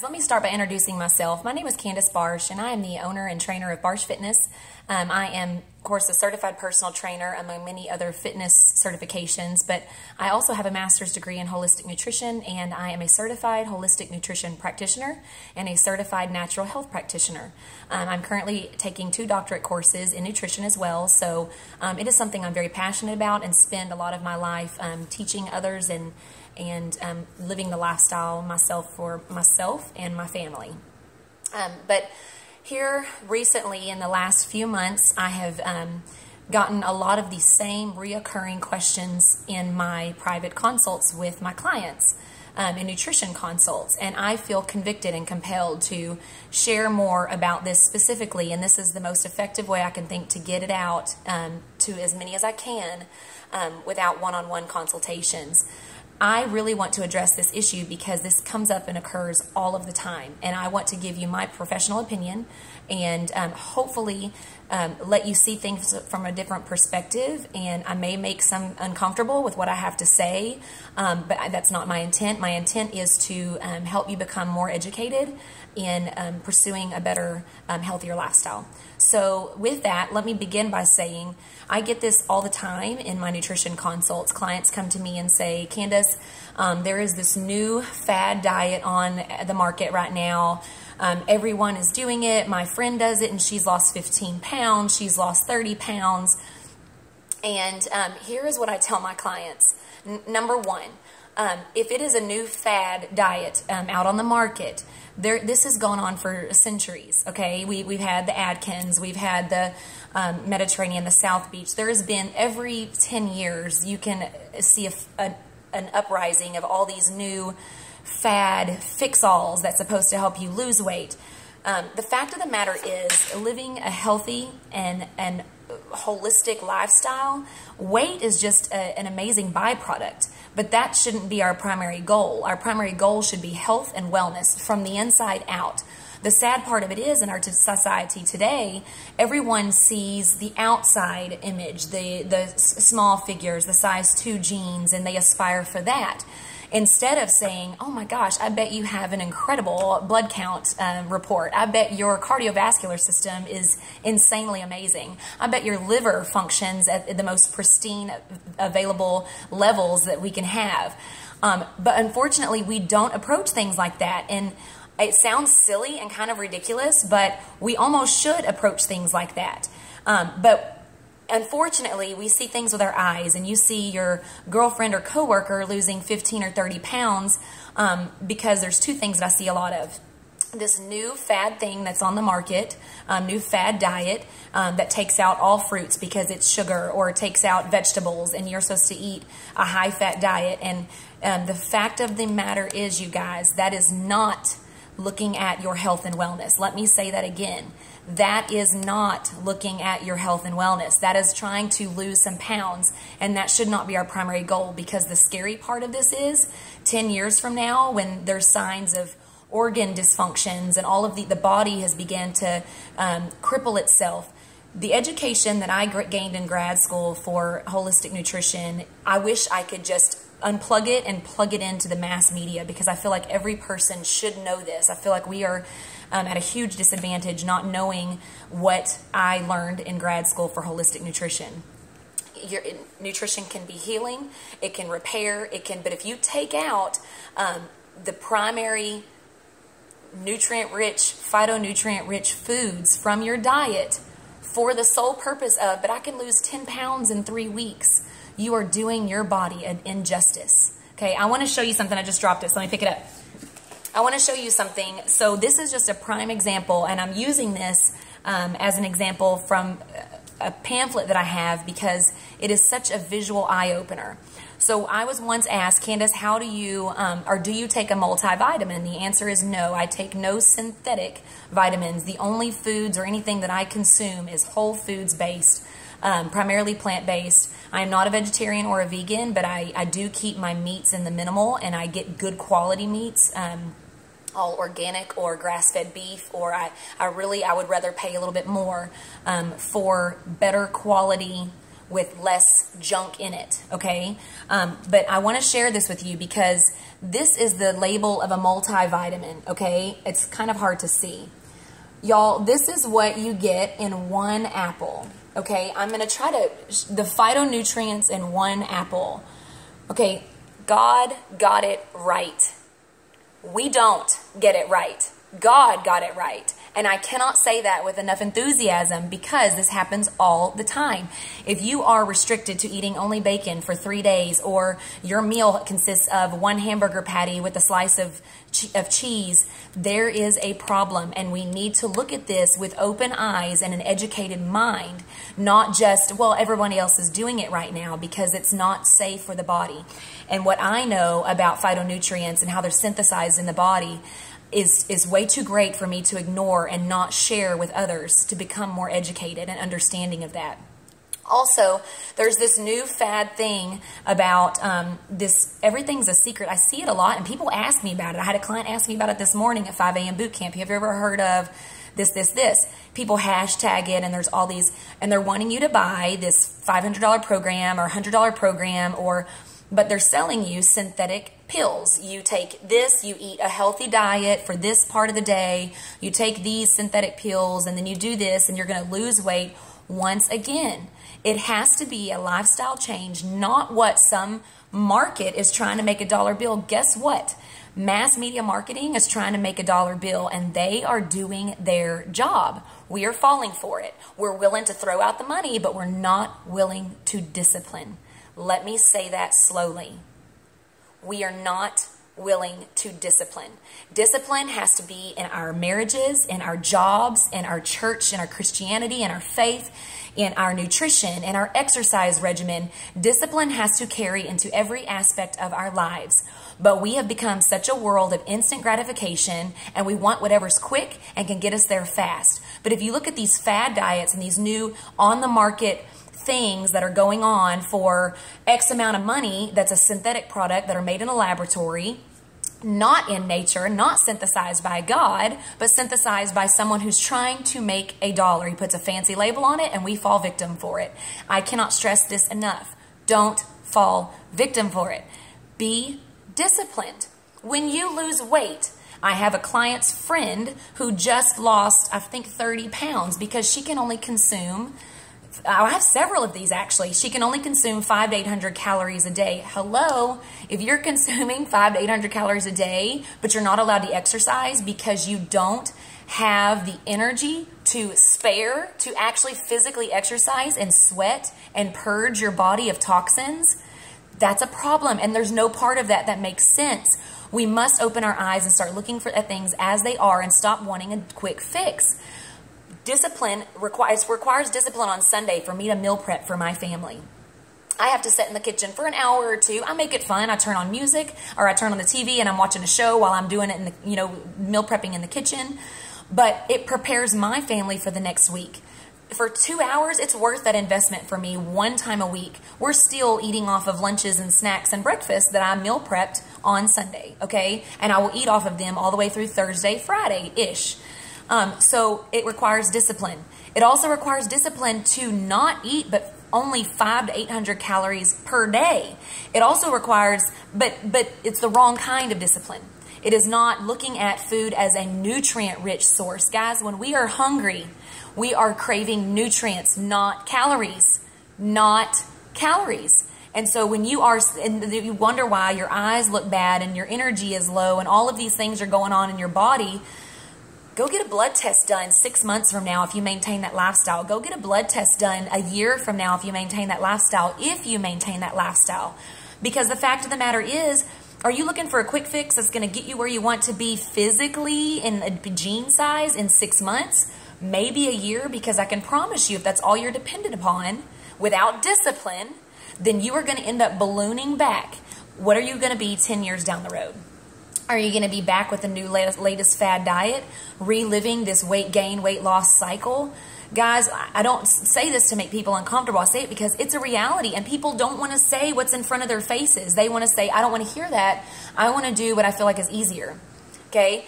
Let me start by introducing myself. My name is Candace Barsh, and I am the owner and trainer of Barsh Fitness. I am, of course, a certified personal trainer among many other fitness certifications, but I also have a master's degree in holistic nutrition, and I am a certified holistic nutrition practitioner and a certified natural health practitioner. I'm currently taking 2 doctorate courses in nutrition as well, so it is something I'm very passionate about and spend a lot of my life teaching others and living the lifestyle for myself and my family. But here recently in the last few months, I have gotten a lot of these same reoccurring questions in my private consults with my clients, in nutrition consults, and I feel convicted and compelled to share more about this specifically, and this is the most effective way I can think to get it out to as many as I can without one-on-one consultations. I really want to address this issue because this comes up and occurs all of the time, and I want to give you my professional opinion and hopefully let you see things from a different perspective, and I may make some uncomfortable with what I have to say, but that's not my intent. My intent is to help you become more educated in pursuing a better, healthier lifestyle. So with that, let me begin by saying I get this all the time in my nutrition consults. Clients come to me and say, Candace, there is this new fad diet on the market right now. Everyone is doing it. My friend does it and she's lost 15 pounds. She's lost 30 pounds. And here is what I tell my clients. Number one, if it is a new fad diet out on the market, this has gone on for centuries, okay? We've had the Atkins, we've had the Mediterranean, the South Beach. There has been, every 10 years, you can see an uprising of all these new fad fix-alls that's supposed to help you lose weight. The fact of the matter is, living a healthy and holistic lifestyle, weight is just an amazing byproduct, but that shouldn't be our primary goal. Our primary goal should be health and wellness from the inside out. The sad part of it is, in our society today, everyone sees the outside image, the small figures, the size 2 jeans, and they aspire for that. Instead of saying, oh my gosh, I bet you have an incredible blood count report. I bet your cardiovascular system is insanely amazing. I bet your liver functions at the most pristine available levels that we can have. But unfortunately, we don't approach things like that. And it sounds silly and kind of ridiculous, but we almost should approach things like that. But unfortunately, we see things with our eyes, and you see your girlfriend or coworker losing 15 or 30 pounds because there's 2 things that I see a lot of. This new fad thing that's on the market, new fad diet that takes out all fruits because it's sugar, or it takes out vegetables, and you're supposed to eat a high-fat diet. And the fact of the matter is, you guys, that is not looking at your health and wellness. Let me say that again. That is not looking at your health and wellness. That is trying to lose some pounds, and that should not be our primary goal, because the scary part of this is 10 years from now, when there's signs of organ dysfunctions and all of the body has begun to cripple itself. The education that I gained in grad school for holistic nutrition, I wish I could just unplug it and plug it into the mass media, because I feel like every person should know this. I feel like we are at a huge disadvantage not knowing what I learned in grad school for holistic nutrition. Nutrition can be healing, it can repair, but if you take out the primary nutrient-rich, phytonutrient-rich foods from your diet for the sole purpose of, but I can lose 10 pounds in 3 weeks, you are doing your body an injustice. Okay, I want to show you something. I just dropped it, so let me pick it up. I want to show you something. So this is just a prime example, and I'm using this as an example from a pamphlet that I have because it is such a visual eye-opener. So I was once asked, Candace, how do you, or do you take a multivitamin? The answer is no. I take no synthetic vitamins. The only foods or anything that I consume is whole foods based, primarily plant-based. I'm not a vegetarian or a vegan, but I do keep my meats in the minimal, and I get good quality meats, all organic or grass-fed beef, or I would rather pay a little bit more for better quality with less junk in it, okay? But I want to share this with you because this is the label of a multivitamin, okay? It's kind of hard to see. Y'all, this is what you get in one apple, okay? I'm going to try the phytonutrients in one apple. Okay, God got it right. We don't get it right. God got it right. And I cannot say that with enough enthusiasm because this happens all the time. If you are restricted to eating only bacon for 3 days, or your meal consists of one hamburger patty with a slice of cheese, there is a problem. And we need to look at this with open eyes and an educated mind, not just, well, everyone else is doing it right now, because it's not safe for the body. And what I know about phytonutrients and how they're synthesized in the body is way too great for me to ignore and not share with others to become more educated and understanding of that. Also, there's this new fad thing about this, everything's a secret. I see it a lot, and people ask me about it. I had a client ask me about it this morning at 5 a.m. boot camp. Have you ever heard of this? People hashtag it, and there's all these, and they're wanting you to buy this $500 program or $100 program, but they're selling you synthetic pills. You take this, you eat a healthy diet for this part of the day, you take these synthetic pills, and then you do this, and you're going to lose weight. Once again, it has to be a lifestyle change, not what some market is trying to make a dollar bill. Guess what? Mass media marketing is trying to make a dollar bill, and they are doing their job. We are falling for it. We're willing to throw out the money, but we're not willing to discipline. Let me say that slowly. We are not willing to discipline. Discipline has to be in our marriages, in our jobs, in our church, in our Christianity, in our faith, in our nutrition, in our exercise regimen. Discipline has to carry into every aspect of our lives. But we have become such a world of instant gratification, and we want whatever's quick and can get us there fast. But if you look at these fad diets and these new on-the-market things that are going on for X amount of money, that's a synthetic product that are made in a laboratory, not in nature, not synthesized by God, but synthesized by someone who's trying to make a dollar. He puts a fancy label on it, and we fall victim for it. I cannot stress this enough. Don't fall victim for it. Be disciplined. When you lose weight, I have a client's friend who just lost, I think, 30 pounds because she can only consume, I have several of these actually. She can only consume 500 to 800 calories a day. Hello, if you're consuming 500 to 800 calories a day, but you're not allowed to exercise because you don't have the energy to spare to actually physically exercise and sweat and purge your body of toxins, that's a problem. And there's no part of that that makes sense. We must open our eyes and start looking at things as they are and stop wanting a quick fix. Discipline requires discipline on Sunday for me to meal prep for my family. I have to sit in the kitchen for an hour or two. I make it fun. I turn on music, or I turn on the TV and I'm watching a show while I'm doing it in the, meal prepping in the kitchen. But it prepares my family for the next week. For 2 hours, it's worth that investment for me one time a week. We're still eating off of lunches and snacks and breakfast that I meal prepped on Sunday, okay? And I will eat off of them all the way through Thursday, Friday-ish. So it requires discipline. It also requires discipline to not eat but only 500 to 800 calories per day. It also requires, but it's the wrong kind of discipline. It is not looking at food as a nutrient-rich source. Guys, when we are hungry, we are craving nutrients, not calories. Not calories. And so when you are, and you wonder why your eyes look bad and your energy is low and all of these things are going on in your body, go get a blood test done 6 months from now if you maintain that lifestyle. Go get a blood test done a year from now if you maintain that lifestyle, Because the fact of the matter is, are you looking for a quick fix that's going to get you where you want to be physically in a gene size in 6 months? Maybe a year, because I can promise you if that's all you're dependent upon, without discipline, then you are going to end up ballooning back. What are you going to be 10 years down the road? Are you going to be back with the new latest fad diet, reliving this weight gain, weight loss cycle? Guys, I don't say this to make people uncomfortable. I say it because it's a reality, and people don't want to say what's in front of their faces. They want to say, I don't want to hear that. I want to do what I feel like is easier. Okay?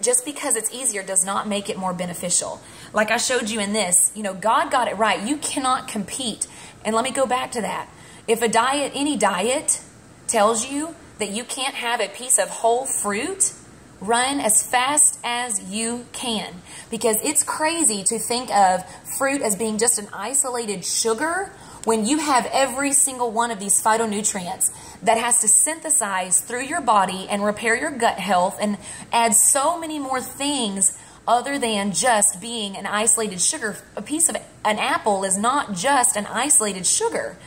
just because it's easier does not make it more beneficial. Like I showed you in this, God got it right. You cannot compete. And let me go back to that. If a diet, any diet, tells you that you can't have a piece of whole fruit, run as fast as you can. Because it's crazy to think of fruit as being just an isolated sugar when you have every single one of these phytonutrients that has to synthesize through your body and repair your gut health and add so many more things other than just being an isolated sugar. A piece of an apple is not just an isolated sugar.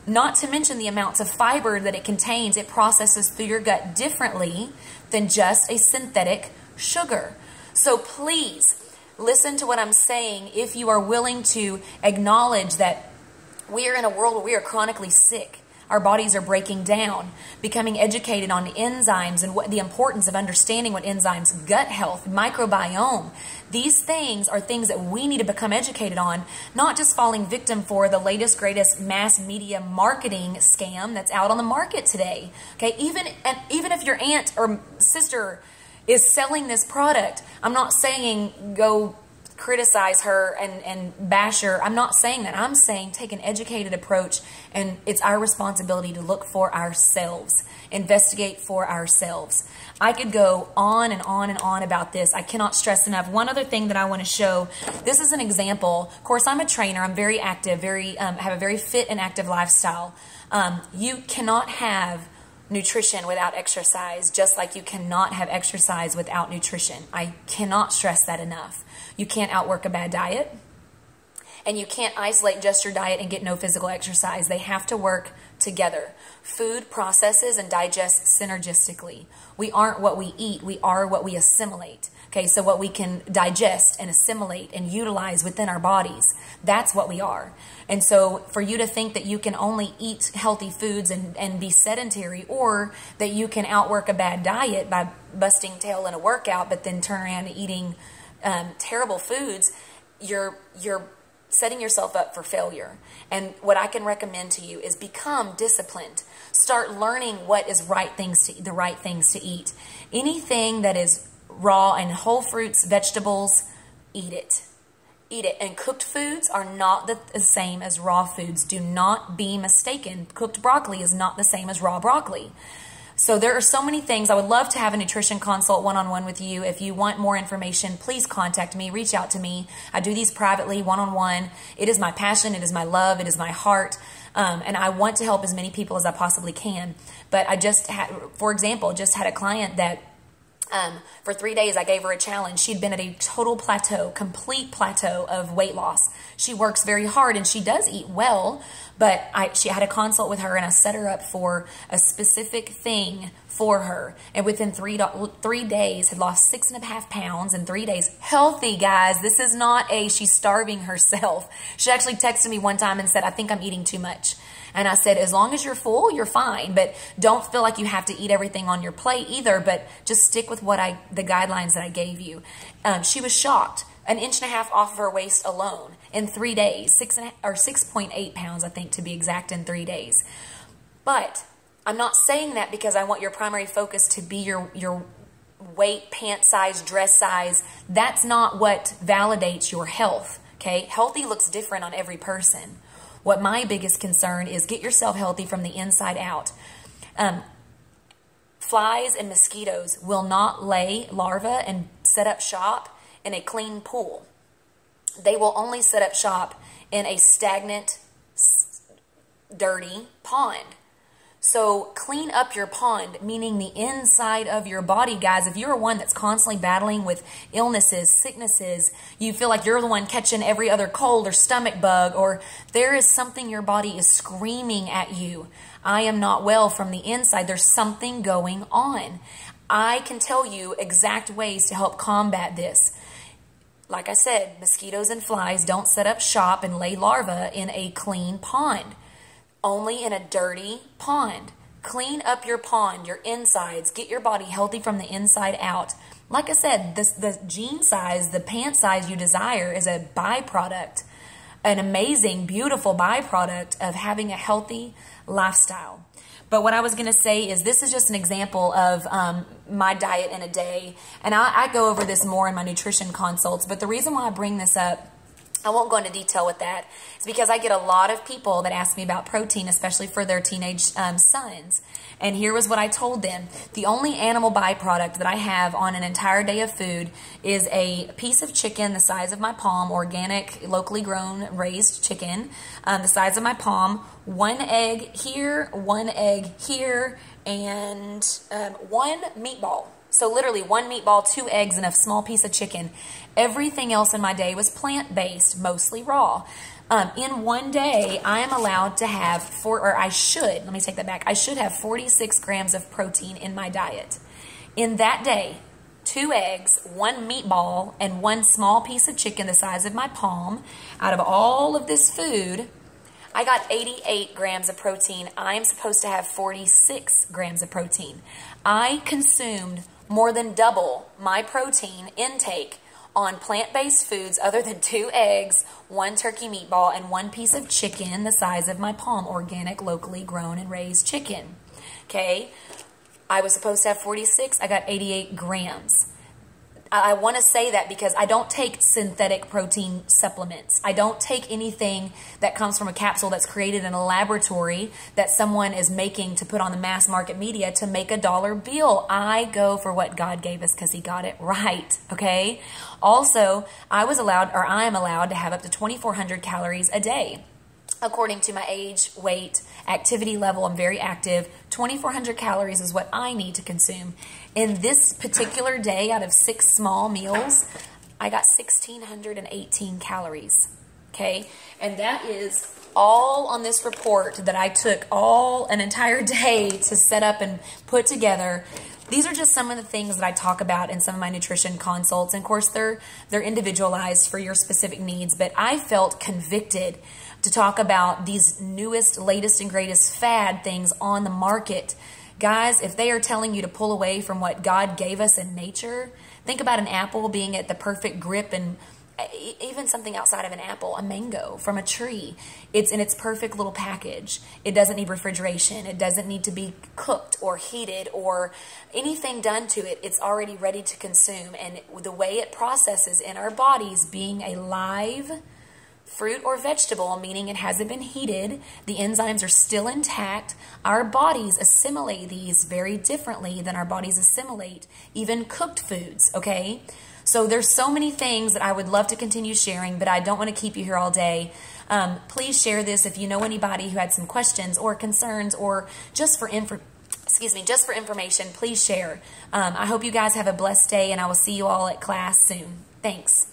Not to mention the amounts of fiber that it contains. It processes through your gut differently than just a synthetic sugar. So please listen to what I'm saying if you are willing to acknowledge that we are in a world where we are chronically sick. Our bodies are breaking down, becoming educated on enzymes and what the importance of understanding what enzymes, gut health, microbiome. These things are things that we need to become educated on, not just falling victim for the latest, greatest mass media marketing scam that's out on the market today. Okay, even if your aunt or sister is selling this product, I'm not saying go criticize her and bash her. I'm not saying that. I'm saying take an educated approach, and it's our responsibility to look for ourselves, investigate for ourselves. I could go on and on and on about this. I cannot stress enough. One other thing that I want to show, this is an example. Of course, I'm a trainer. I'm very active, have a very fit and active lifestyle. You cannot have nutrition without exercise, just like you cannot have exercise without nutrition. I cannot stress that enough. You can't outwork a bad diet, and you can't isolate just your diet and get no physical exercise. They have to work together. Food processes and digests synergistically. We aren't what we eat, we are what we assimilate. Okay, so what we can digest and assimilate and utilize within our bodies, that's what we are. And so for you to think that you can only eat healthy foods and be sedentary, or that you can outwork a bad diet by busting tail in a workout but then turn around and eating terrible foods, you're setting yourself up for failure. And what I can recommend to you is become disciplined. Start learning what is the right things to eat. Anything that is raw and whole fruits, vegetables, eat it. Eat it. And cooked foods are not the same as raw foods. Do not be mistaken. Cooked broccoli is not the same as raw broccoli. So there are so many things. I would love to have a nutrition consult one-on-one with you. If you want more information, please contact me. Reach out to me. I do these privately, one-on-one. It is my passion. It is my love. It is my heart. And I want to help as many people as I possibly can. But I just had, for example, just had a client that for 3 days, I gave her a challenge. She'd been at a total plateau, complete plateau of weight loss. She works very hard and she does eat well, but she had a consult with her and I set her up for a specific thing for her. And within 3 days, had lost 6.5 pounds in 3 days. Healthy, guys. This is not she's starving herself. She actually texted me one time and said, I think I'm eating too much. And I said, as long as you're full, you're fine. But don't feel like you have to eat everything on your plate either. But just stick with the guidelines that I gave you. She was shocked. 1.5 inches off of her waist alone in 3 days. 6.8 pounds, I think, to be exact, in 3 days. But I'm not saying that because I want your primary focus to be your weight, pant size, dress size. That's not what validates your health. Okay? Healthy looks different on every person. What my biggest concern is, get yourself healthy from the inside out. Flies and mosquitoes will not lay larvae and set up shop in a clean pool. They will only set up shop in a stagnant, dirty pond. So clean up your pond, meaning the inside of your body, guys. If you're one that's constantly battling with illnesses, sicknesses, you feel like you're the one catching every other cold or stomach bug, or there is something your body is screaming at you. I am not well from the inside. There's something going on. I can tell you exact ways to help combat this. Like I said, mosquitoes and flies don't set up shop and lay larvae in a clean pond. Only in a dirty pond. Clean up your pond, your insides. Get your body healthy from the inside out. Like I said, the jean size, the pant size you desire is a byproduct, an amazing, beautiful byproduct of having a healthy lifestyle. But what I was going to say is this is just an example of my diet in a day. And I go over this more in my nutrition consults. But the reason why I bring this up, I won't go into detail with that, is because I get a lot of people that ask me about protein, especially for their teenage sons. And here was what I told them. The only animal byproduct that I have on an entire day of food is a piece of chicken the size of my palm, organic, locally grown, raised chicken, the size of my palm, one egg here, and one meatball. So literally one meatball, 2 eggs, and a small piece of chicken. Everything else in my day was plant-based, mostly raw. In one day, I am allowed to have, I should have 46 grams of protein in my diet. In that day, 2 eggs, 1 meatball, and 1 small piece of chicken the size of my palm. Out of all of this food, I got 88 grams of protein. I am supposed to have 46 grams of protein. I consumed more than double my protein intake on plant-based foods other than 2 eggs, 1 turkey meatball, and 1 piece of chicken the size of my palm, organic, locally grown and raised chicken. Okay, I was supposed to have 46. I got 88 grams. I want to say that because I don't take synthetic protein supplements. I don't take anything that comes from a capsule that's created in a laboratory that someone is making to put on the mass market media to make a dollar bill. I go for what God gave us because He got it right, okay? Also, I am allowed to have up to 2,400 calories a day. According to my age, weight, activity level, I'm very active. 2,400 calories is what I need to consume. In this particular day, out of 6 small meals, I got 1,618 calories, okay? And that is all on this report that I took an entire day to set up and put together. These are just some of the things that I talk about in some of my nutrition consults. And of course, they're individualized for your specific needs, but I felt convicted to talk about these newest, latest, and greatest fad things on the market. Guys, if they are telling you to pull away from what God gave us in nature, think about an apple being at the perfect grip, and even something outside of an apple, a mango from a tree. It's in its perfect little package. It doesn't need refrigeration. It doesn't need to be cooked or heated or anything done to it. It's already ready to consume. And the way it processes in our bodies, being a live fruit or vegetable, meaning it hasn't been heated, the enzymes are still intact. Our bodies assimilate these very differently than our bodies assimilate even cooked foods, okay? So there's so many things that I would love to continue sharing, but I don't want to keep you here all day. Please share this if you know anybody who had some questions or concerns, or just for information, please share. I hope you guys have a blessed day, and I will see you all at class soon. Thanks.